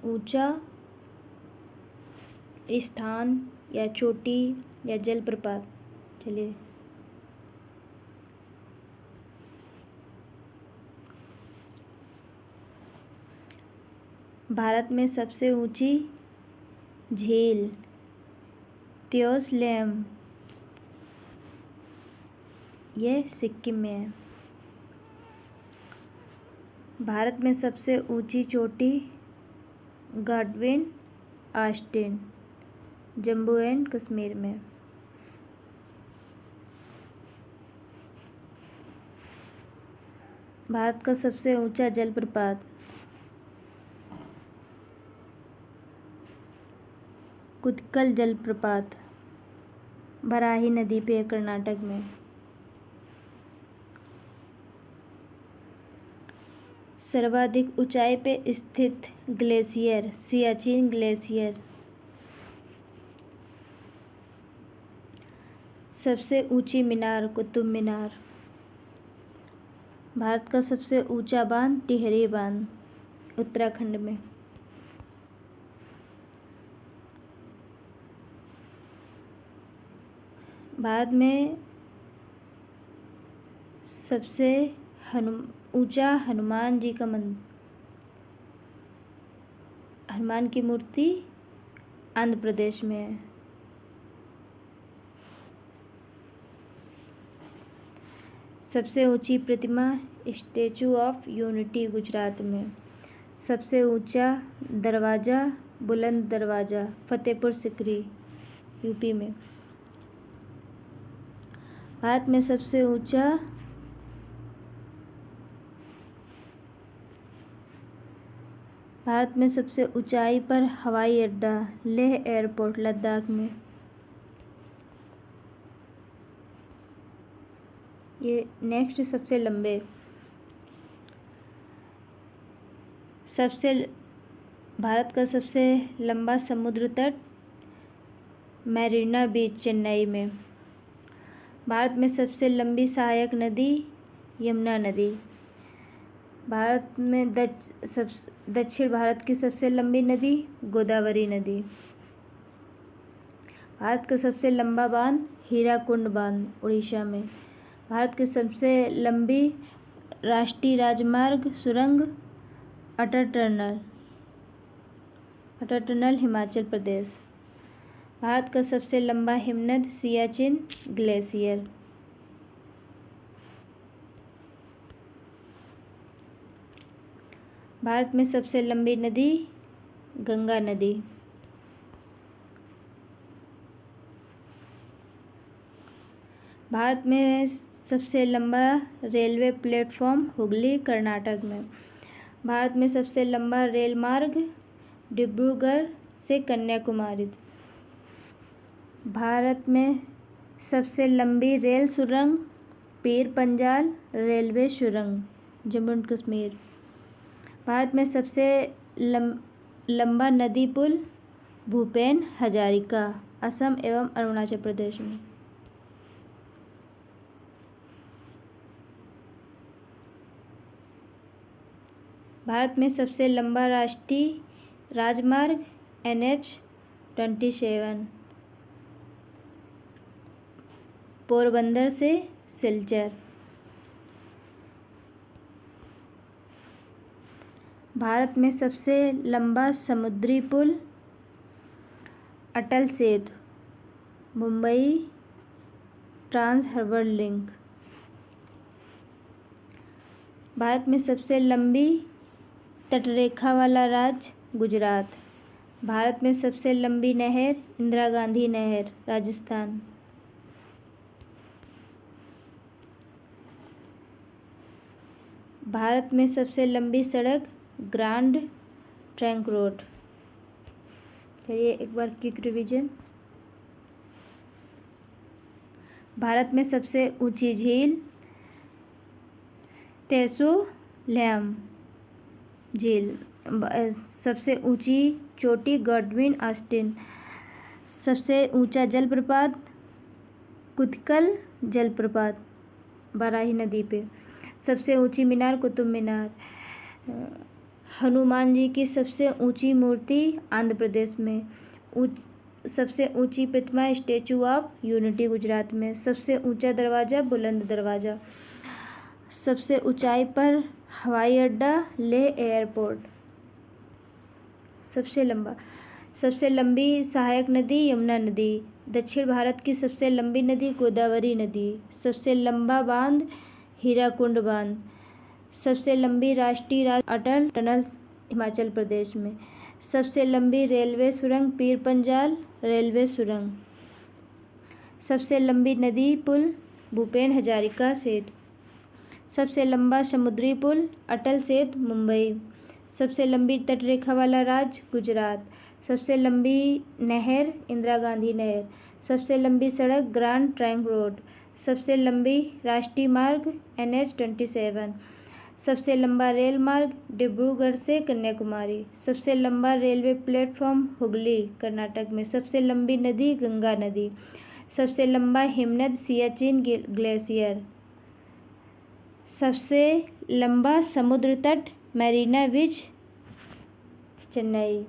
ऊंचा स्थान या चोटी या जलप्रपात। चलिए, भारत में सबसे ऊंची झील त्योसलेम, यह सिक्किम में है। भारत में सबसे ऊंची चोटी गाडविन आस्टिन, जम्मू एंड कश्मीर में। भारत का सबसे ऊंचा जलप्रपात कुतकल जलप्रपात, बराही नदी पे, कर्नाटक में। सर्वाधिक ऊंचाई पे स्थित ग्लेशियर सियाचिन ग्लेशियर। सबसे ऊंची मीनार कुतुब मीनार। भारत का सबसे ऊंचा बांध टिहरी बांध, उत्तराखंड में। भारत में सबसे ऊंचा हनुमान जी का हनुमान की मूर्ति आंध्र प्रदेश में है। सबसे ऊंची प्रतिमा स्टैचू ऑफ यूनिटी, गुजरात में। सबसे ऊंचा दरवाज़ा बुलंद दरवाज़ा, फतेहपुर सिकरी, यूपी में। भारत में सबसे ऊंचा भारत में सबसे ऊंचाई पर हवाई अड्डा लेह एयरपोर्ट, लद्दाख में। ये नेक्स्ट सबसे लंबे भारत का सबसे लंबा समुद्र तट मैरीना बीच, चेन्नई में। भारत में सबसे लंबी सहायक नदी यमुना नदी। भारत में दक्षिण भारत की सबसे लंबी नदी गोदावरी नदी। भारत का सबसे लंबा बांध हीराकुंड बांध, उड़ीसा में। भारत की सबसे लंबी राष्ट्रीय राजमार्ग सुरंग अटल टनल, हिमाचल प्रदेश। भारत का सबसे लंबा हिमनद सियाचिन ग्लेशियर। भारत में सबसे लंबी नदी गंगा नदी। भारत में सबसे लंबा रेलवे प्लेटफॉर्म हुगली, कर्नाटक में। भारत में सबसे लंबा रेल मार्ग डिब्रूगढ़ से कन्याकुमारी। भारत में सबसे लंबी रेल सुरंग पीर पंजाल रेलवे सुरंग, जम्मू एंड कश्मीर। भारत में सबसे लंबा नदी पुल भूपेन हजारिका, असम एवं अरुणाचल प्रदेश में। भारत में सबसे लंबा राष्ट्रीय राजमार्ग NH-27 पोरबंदर से सिलचर। भारत में सबसे लंबा समुद्री पुल Atal Setu, Mumbai trans harbour link. Bharat में सबसे लंबी तटरेखा वाला राज्य गुजरात। भारत में सबसे लंबी नहर इंदिरा गांधी नहर, राजस्थान। भारत में सबसे लंबी सड़क ग्रांड ट्रंक रोड। चलिए एक बार क्विक रिवीजन। भारत में सबसे ऊंची झील त्सोलैम झील। सबसे ऊंची चोटी गॉडविन आस्टिन। सबसे ऊंचा जलप्रपात कुतकल जलप्रपात, बराही नदी पे। सबसे ऊंची मीनार कुतुब मीनार। हनुमान जी की सबसे ऊंची मूर्ति आंध्र प्रदेश में। सबसे ऊंची प्रतिमा स्टैचू ऑफ यूनिटी गुजरात में। सबसे ऊंचा दरवाज़ा बुलंद दरवाज़ा। सबसे ऊंचाई पर हवाई अड्डा लेह एयरपोर्ट। सबसे लंबी सहायक नदी यमुना नदी। दक्षिण भारत की सबसे लंबी नदी गोदावरी नदी। सबसे लंबा बांध हीराकुंड बांध। सबसे लंबी राष्ट्रीय अटल टनल हिमाचल प्रदेश में। सबसे लंबी रेलवे सुरंग पीर पंजाल रेलवे सुरंग। सबसे लंबी नदी पुल भूपेन हजारिका सेतु। सबसे लंबा समुद्री पुल अटल सेतु मुंबई। सबसे लंबी तटरेखा वाला राज्य गुजरात। सबसे लंबी नहर इंदिरा गांधी नहर। सबसे लंबी सड़क ग्रैंड ट्रंक रोड। सबसे लंबी राष्ट्रीय मार्ग NH-27। सबसे लंबा रेल मार्ग डिब्रूगढ़ से कन्याकुमारी। सबसे लंबा रेलवे प्लेटफॉर्म हुगली कर्नाटक में। सबसे लंबी नदी गंगा नदी। सबसे लंबा हिमनद सियाचिन ग्लेशियर। सबसे लंबा समुद्र तट मैरीना बीच चेन्नई।